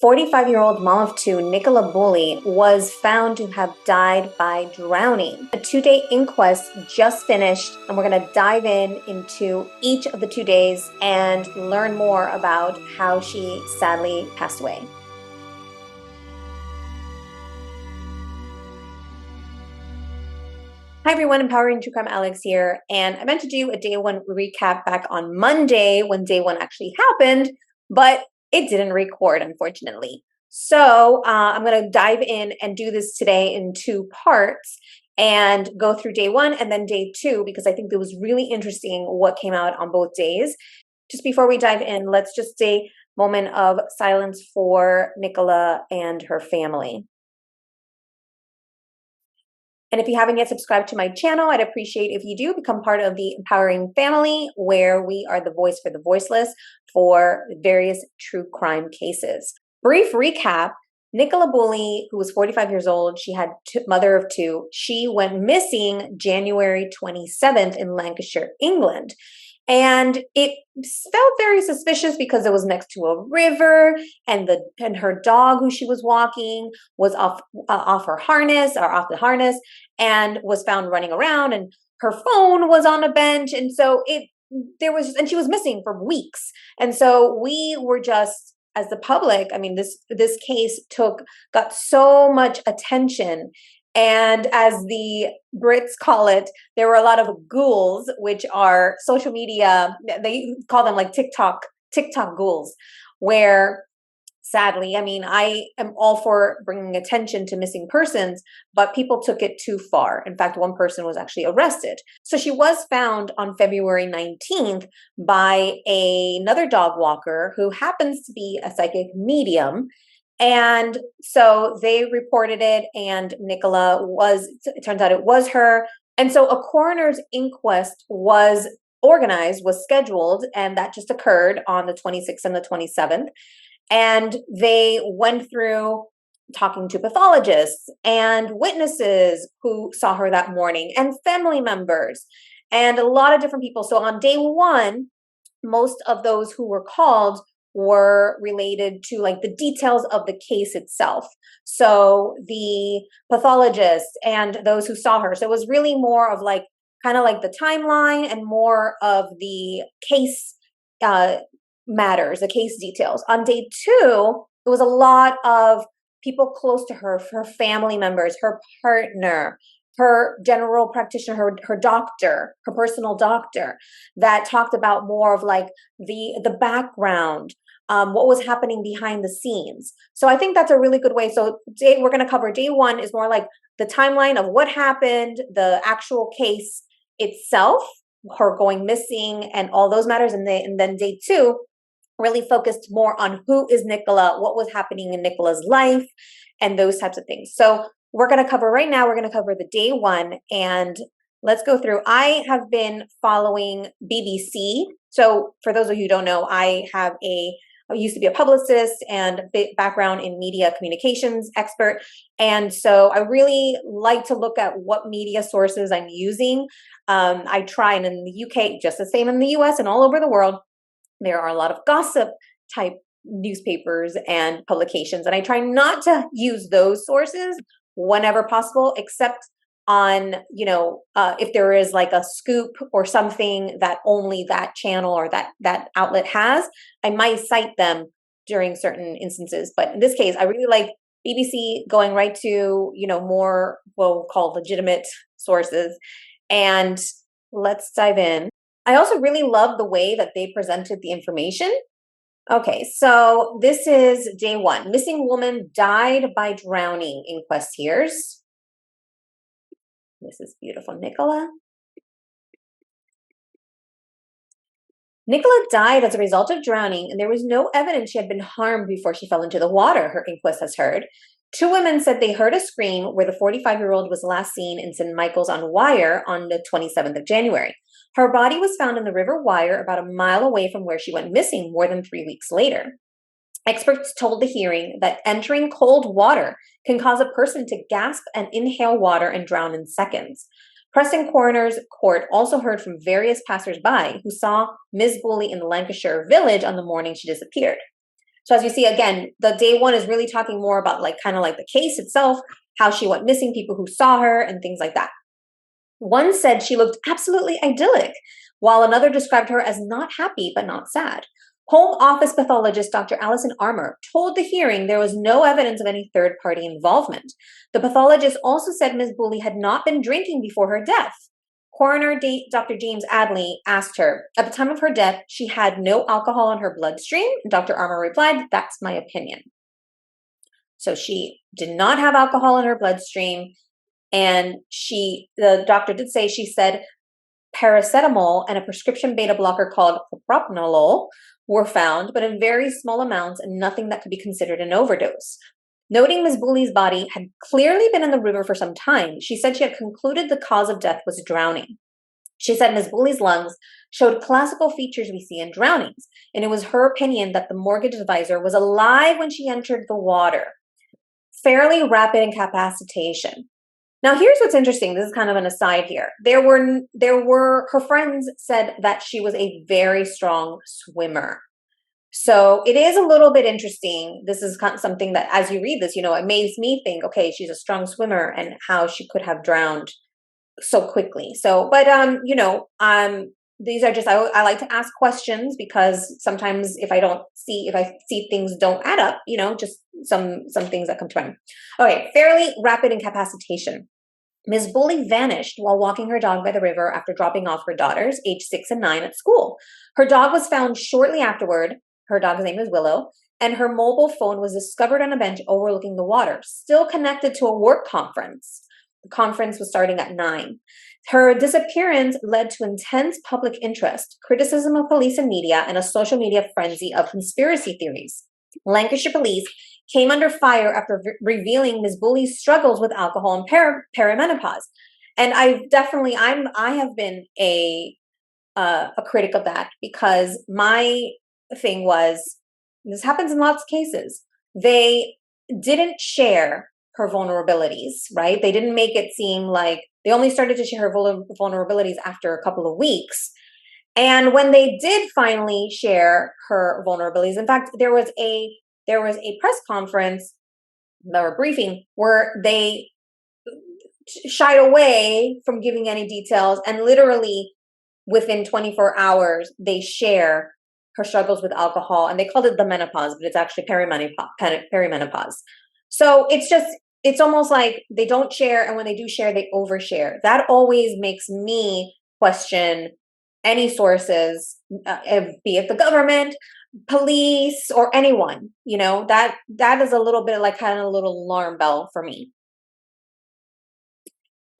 45-year-old mom of two, Nicola Bulley, was found to have died by drowning. A 2-day inquest just finished, and we're going to dive into each of the 2 days and learn more about how she sadly passed away. Hi everyone, Empowering True Crime Alex here, and I meant to do a day one recap back on Monday when day one actually happened, but it didn't record, unfortunately. So I'm going to dive in and do this today in 2 parts and go through day one and then day two, because I think it was really interesting what came out on both days. Just before we dive in, let's just take a moment of silence for Nicola and her family. And if you haven't yet subscribed to my channel, I'd appreciate if you do become part of the Empowering family, where we are the voice for the voiceless for various true crime cases. Brief recap, Nicola Bulley, who was 45 years old, she had mother of two. She went missing January 27th in Lancashire, England. And it felt very suspicious because it was next to a river, and her dog, who she was walking, was off her harness, or off the harness, and was found running around. And her phone was on a bench, and so and she was missing for weeks. And so we were just, as the public, I mean, this case got so much attention. And as the Brits call it, there were a lot of ghouls, which are social media, they call them like TikTok ghouls, where sadly, I mean, I am all for bringing attention to missing persons, but people took it too far. In fact, one person was actually arrested. So she was found on February 19th by another dog walker who happens to be a psychic medium. And so they reported it, and Nicola it turns out it was her. And so a coroner's inquest was scheduled, and that just occurred on the 26th and the 27th. And they went through talking to pathologists and witnesses who saw her that morning, and family members, and a lot of different people. So on day one, most of those who were called were related to like the details of the case itself. So the pathologists and those who saw her. So it was really more of like kind of like the timeline and more of the case matters, the case details. On day two, it was a lot of people close to her family members, her partner, her general practitioner, her doctor, her personal doctor, that talked about more of like the background, what was happening behind the scenes. So I think that's a really good way. So we're going to cover day one is more like the timeline of what happened, the actual case itself, her going missing, and all those matters. And then day two really focused more on who is Nicola, what was happening in Nicola's life, and those types of things. So we're going to cover right now, we're going to cover the day one, and let's go through. I have been following BBC. So for those of you who don't know, I used to be a publicist and background in media communications expert. And so I really like to look at what media sources I'm using. I try, and in the UK, just the same in the US and all over the world, there are a lot of gossip type newspapers and publications. And I try not to use those sources whenever possible, except on, if there is like a scoop or something that only that channel or that outlet has, I might cite them during certain instances. But in this case, I really like BBC going right to, more what we'll call legitimate sources. And let's dive in. I also really love the way that they presented the information. Okay, so this is day one. Missing woman died by drowning, inquest hears. This is beautiful, Nicola. Nicola died as a result of drowning, and there was no evidence she had been harmed before she fell into the water, her inquest has heard. 2 women said they heard a scream where the 45-year-old was last seen in St. Michael's on Wyre on the 27th of January. Her body was found in the River Wyre about a mile away from where she went missing more than 3 weeks later. Experts told the hearing that entering cold water can cause a person to gasp and inhale water and drown in seconds. Preston Coroner's Court also heard from various passers-by who saw Ms. Bulley in the Lancashire village on the morning she disappeared. So as you see, again, the day one is really talking more about like kind of like the case itself, how she went missing, people who saw her, and things like that. One said she looked absolutely idyllic, while another described her as not happy but not sad. Home Office pathologist Dr. Allison Armour told the hearing there was no evidence of any third-party involvement. The pathologist also said Ms. Bulley had not been drinking before her death. Coroner Dr. James Adley asked her, at the time of her death, she had no alcohol in her bloodstream. Dr. Armour replied, "That's my opinion." So she did not have alcohol in her bloodstream. And the doctor did say, she said paracetamol and a prescription beta blocker called propranolol were found, but in very small amounts and nothing that could be considered an overdose. Noting Ms. Bulley's body had clearly been in the river for some time, she said she had concluded the cause of death was drowning. She said Ms. Bulley's lungs showed classical features we see in drownings, and it was her opinion that the mortgage advisor was alive when she entered the water. Fairly rapid incapacitation. Now, here's what's interesting. This is kind of an aside here. Her friends said that she was a very strong swimmer. So it is a little bit interesting. This is kind of something that as you read this, it makes me think, okay, she's a strong swimmer and how she could have drowned so quickly. So, but, these are just, I like to ask questions because sometimes if I see things don't add up, just some things that come to mind. Okay, fairly rapid incapacitation. Ms. Bulley vanished while walking her dog by the river after dropping off her daughters, aged 6 and 9, at school. Her dog was found shortly afterward. Her dog's name is Willow, and her mobile phone was discovered on a bench overlooking the water, still connected to a work conference. The conference was starting at 9. Her disappearance led to intense public interest, criticism of police and media, and a social media frenzy of conspiracy theories. Lancashire police came under fire after revealing Ms. Bulley's struggles with alcohol and perimenopause. And I have been a critic of that because my thing was, this happens in lots of cases. They didn't share her vulnerabilities, right? They didn't make it seem like they only started to share her vulnerabilities after a couple of weeks. And when they did finally share her vulnerabilities, in fact, there was a press conference or briefing where they shied away from giving any details, and literally within 24 hours, they share her struggles with alcohol, and they called it the menopause, but it's actually perimenopause. So it's almost like they don't share, and when they do share, they overshare. That always makes me question any sources, be it the government, police, or anyone. That is a little bit like kind of a little alarm bell for me.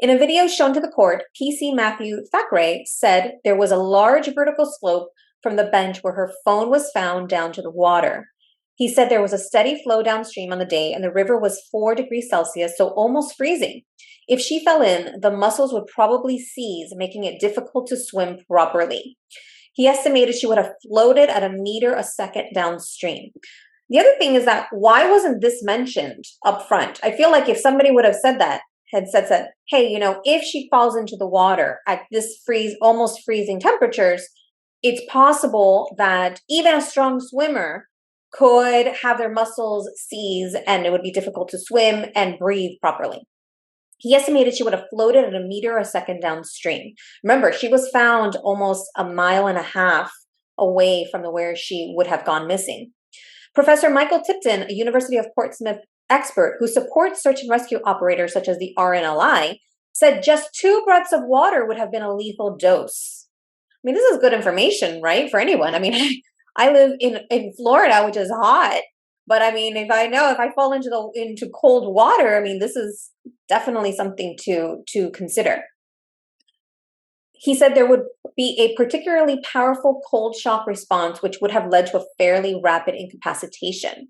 In a video shown to the court, PC Matthew Thackeray said there was a large vertical slope from the bench where her phone was found down to the water. He said there was a steady flow downstream on the day and the river was 4 degrees Celsius, so almost freezing. If she fell in, the muscles would probably seize, making it difficult to swim properly. He estimated she would have floated at a meter a second downstream. The other thing is that why wasn't this mentioned up front? I feel like if somebody would have said that, hey, if she falls into the water at this almost freezing temperatures, it's possible that even a strong swimmer could have their muscles seize and it would be difficult to swim and breathe properly. He estimated she would have floated at a meter a second downstream. Remember, she was found almost a mile and a half away from where she would have gone missing. Professor Michael Tipton, a University of Portsmouth expert who supports search and rescue operators such as the RNLI, said just 2 breaths of water would have been a lethal dose. I mean, this is good information, right, for anyone. I mean, I live in Florida, which is hot, but I mean, if I fall into cold water, I mean, this is definitely something to consider. He said there would be a particularly powerful cold shock response, which would have led to a fairly rapid incapacitation.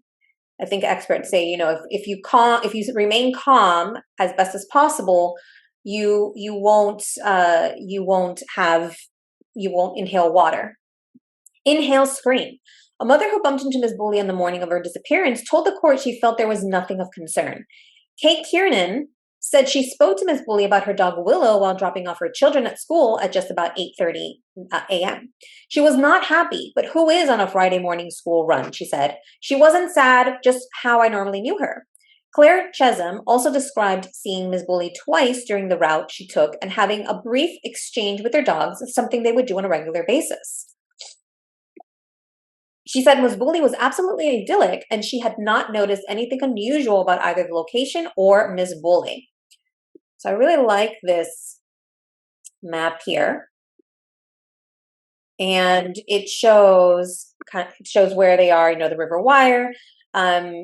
I think experts say, if you remain calm as best as possible, you won't inhale water. Inhale scream. A mother who bumped into Ms. Bulley on the morning of her disappearance told the court she felt there was nothing of concern. Kate Kiernan said she spoke to Ms. Bulley about her dog Willow while dropping off her children at school at just about 8:30 a.m. She was not happy, but who is on a Friday morning school run, she said. She wasn't sad, just how I normally knew her. Claire Chesham also described seeing Ms. Bulley twice during the route she took and having a brief exchange with their dogs, something they would do on a regular basis. She said Ms. Bulley was absolutely idyllic and she had not noticed anything unusual about either the location or Ms. Bulley. So I really like this map here. And it shows where they are, the River Wire.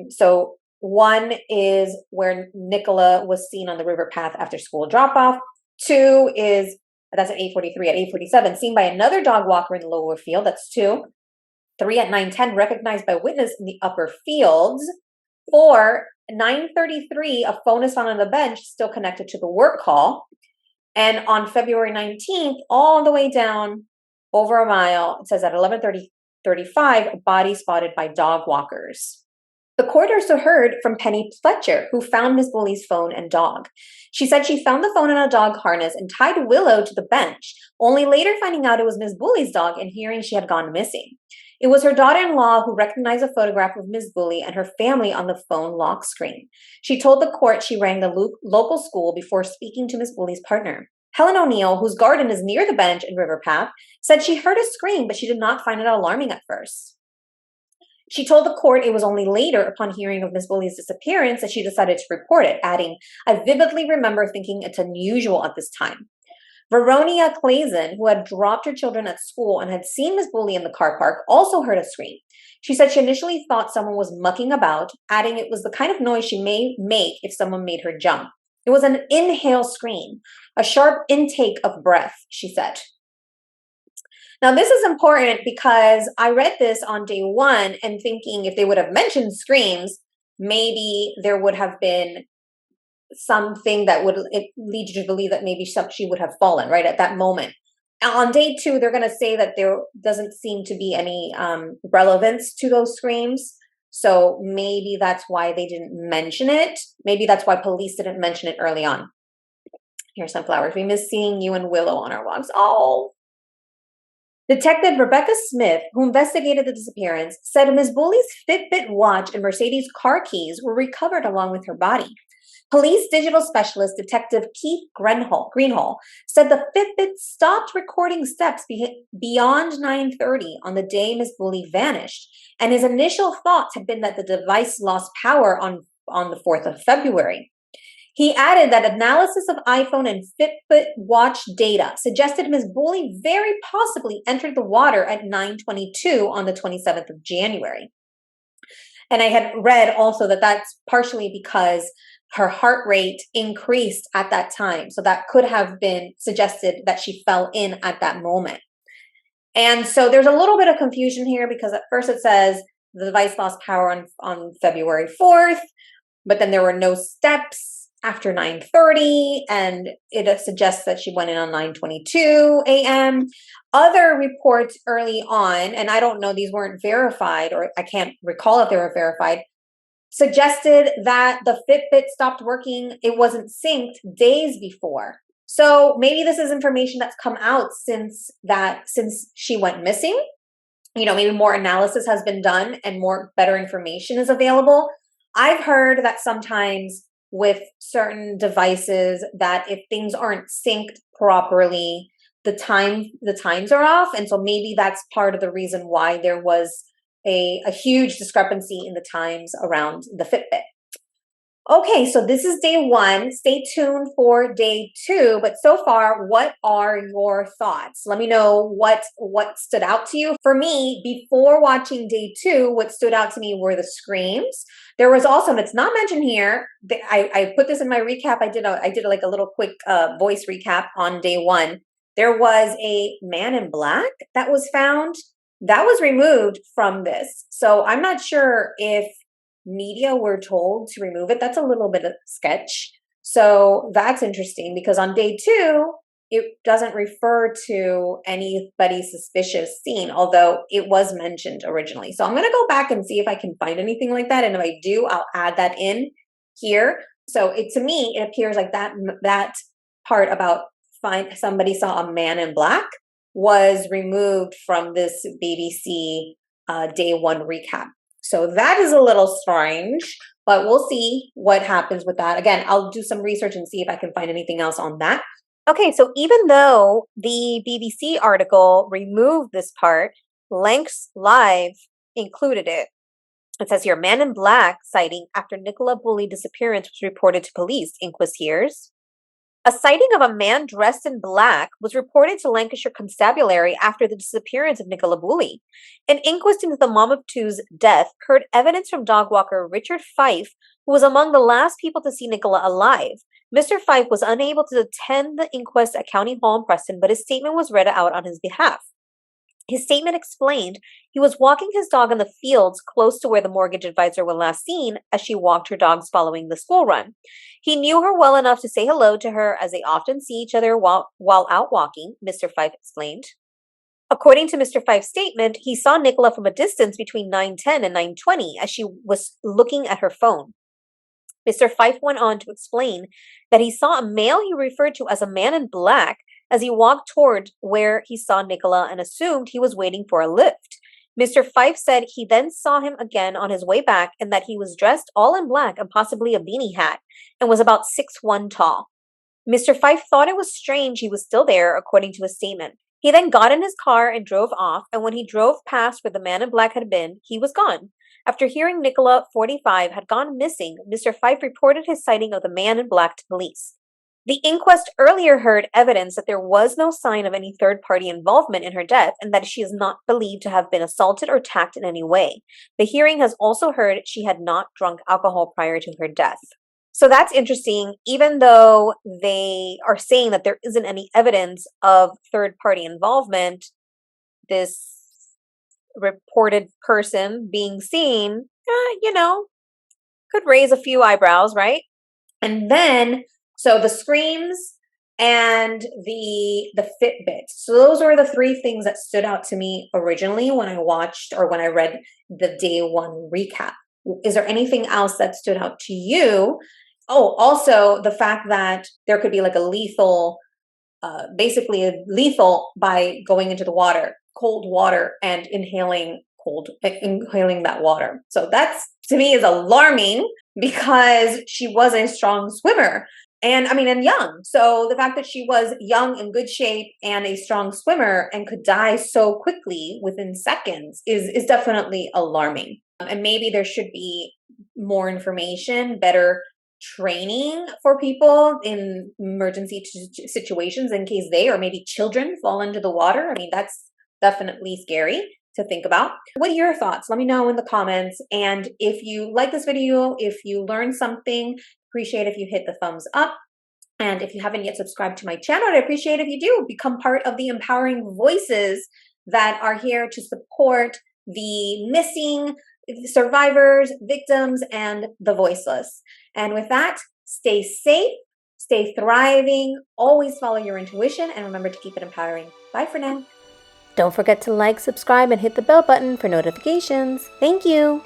So one is where Nicola was seen on the river path after school drop-off. Two is, that's at 8:43. At 8:47, seen by another dog walker in the lower field. That's 2. 3 at 9:10, recognized by witness in the upper fields. 4, 9:33, a phone is found on the bench, still connected to the work call. And on February 19th, all the way down over a mile, it says at 11:35, a body spotted by dog walkers. The court also heard from Penny Fletcher, who found Ms. Bulley's phone and dog. She said she found the phone in a dog harness and tied Willow to the bench, only later finding out it was Ms. Bulley's dog and hearing she had gone missing. It was her daughter-in-law who recognized a photograph of Ms. Bulley and her family on the phone lock screen. She told the court she rang the local school before speaking to Ms. Bulley's partner. Helen O'Neill, whose garden is near the bench and river path, said she heard a scream, but she did not find it alarming at first. She told the court it was only later, upon hearing of Ms. Bulley's disappearance, that she decided to report it, adding, I vividly remember thinking it's unusual at this time. Veronia Clazen, who had dropped her children at school and had seen Ms. Bulley in the car park, also heard a scream. She said she initially thought someone was mucking about, adding it was the kind of noise she may make if someone made her jump. It was an inhale scream, a sharp intake of breath, she said. Now, this is important because I read this on day 1 and thinking if they would have mentioned screams, maybe there would have been something that would lead you to believe that maybe she would have fallen right at that moment. On day 2, they're going to say that there doesn't seem to be any relevance to those screams. So maybe that's why they didn't mention it. Maybe that's why police didn't mention it early on. Here's some flowers. We miss seeing you and Willow on our walks. Oh. Detective Rebecca Smith, who investigated the disappearance, said Ms. Bulley's Fitbit watch and Mercedes car keys were recovered along with her body. Police digital specialist Detective Keith Greenhall said the Fitbit stopped recording steps beyond 9:30 on the day Ms. Bulley vanished, and his initial thoughts had been that the device lost power on the 4th of February. He added that analysis of iPhone and Fitbit watch data suggested Ms. Bulley very possibly entered the water at 9:22 on the 27th of January. And I had read also that that's partially because her heart rate increased at that time. So that could have been suggested that she fell in at that moment. And so there's a little bit of confusion here because at first it says the device lost power on February 4th, but then there were no steps after 9:30, and it suggests that she went in on 9:22 a.m. Other reports early on, and I don't know, these weren't verified, or I can't recall if they were verified, suggested that the Fitbit stopped working. It wasn't synced days before. So maybe this is information that's come out since she went missing. Maybe more analysis has been done and better information is available. I've heard that sometimes with certain devices that if things aren't synced properly, the times are off. And so maybe that's part of the reason why there was a huge discrepancy in the times around the Fitbit. Okay, so this is day 1. Stay tuned for day 2. But so far, what are your thoughts? Let me know what stood out to you. For me, before watching day 2, what stood out to me were the screams. There was also, and it's not mentioned here, I put this in my recap. I did like a little quick voice recap on day 1. There was a man in black that was found. That was removed from this. So I'm not sure if media were told to remove it. That's a little bit of sketch. So that's interesting because on day 2, it doesn't refer to anybody suspicious seen, although it was mentioned originally. So I'm going to go back and see if I can find anything like that. And if I do, I'll add that in here So to me, it appears like that part about somebody saw a man in black was removed from this BBC day one recap. So that is a little strange, but we'll see what happens with that. Again, I'll do some research and see if I can find anything else on that. Okay, so even though the BBC article removed this part, Lancs Live included it. It says here, man in black sighting after Nicola Bulley disappearance was reported to police, Inquest hears. A sighting of a man dressed in black was reported to Lancashire Constabulary after the disappearance of Nicola Bulley. An inquest into the mom of two's death heard evidence from dog walker Richard Fife, who was among the last people to see Nicola alive. Mr. Fife was unable to attend the inquest at County Hall in Preston, but his statement was read out on his behalf. His statement explained he was walking his dog in the fields close to where the mortgage advisor was last seen as she walked her dogs following the school run. He knew her well enough to say hello to her as they often see each other while out walking, Mr. Fife explained. According to Mr. Fife's statement, he saw Nicola from a distance between 9:10 and 9:20 as she was looking at her phone. Mr. Fife went on to explain that he saw a male he referred to as a man in black as he walked toward where he saw Nicola and assumed he was waiting for a lift. Mr. Fife said he then saw him again on his way back and that he was dressed all in black and possibly a beanie hat and was about 6'1" tall. Mr. Fife thought it was strange he was still there, according to his statement. He then got in his car and drove off, and when he drove past where the man in black had been, he was gone. After hearing Nicola, 45, had gone missing, Mr. Fife reported his sighting of the man in black to police. The inquest earlier heard evidence that there was no sign of any third-party involvement in her death and that she is not believed to have been assaulted or attacked in any way. The hearing has also heard she had not drunk alcohol prior to her death. So that's interesting. Even though they are saying that there isn't any evidence of third-party involvement, this reported person being seen, could raise a few eyebrows, right? And then so the screams and the Fitbits. So those were the three things that stood out to me originally when I watched or when I read the day one recap. Is there anything else that stood out to you? Oh, also the fact that there could be like a lethal, basically lethal by going into the water, cold water, and inhaling that water. So that's, to me, is alarming because she was a strong swimmer. And young. So the fact that she was young, in good shape, and a strong swimmer and could die so quickly within seconds is definitely alarming. And maybe there should be more information, better training for people in emergency situations in case they or maybe children fall into the water. That's definitely scary to think about. What are your thoughts? Let me know in the comments. And if you like this video, if you learned something, appreciate if you hit the thumbs up. And if you haven't yet subscribed to my channel, I'd appreciate if you do become part of the empowering voices that are here to support the missing, survivors, victims, and the voiceless. And with that, stay safe, stay thriving, always follow your intuition, and remember to keep it empowering. Bye for now. Don't forget to like, subscribe, and hit the bell button for notifications. Thank you.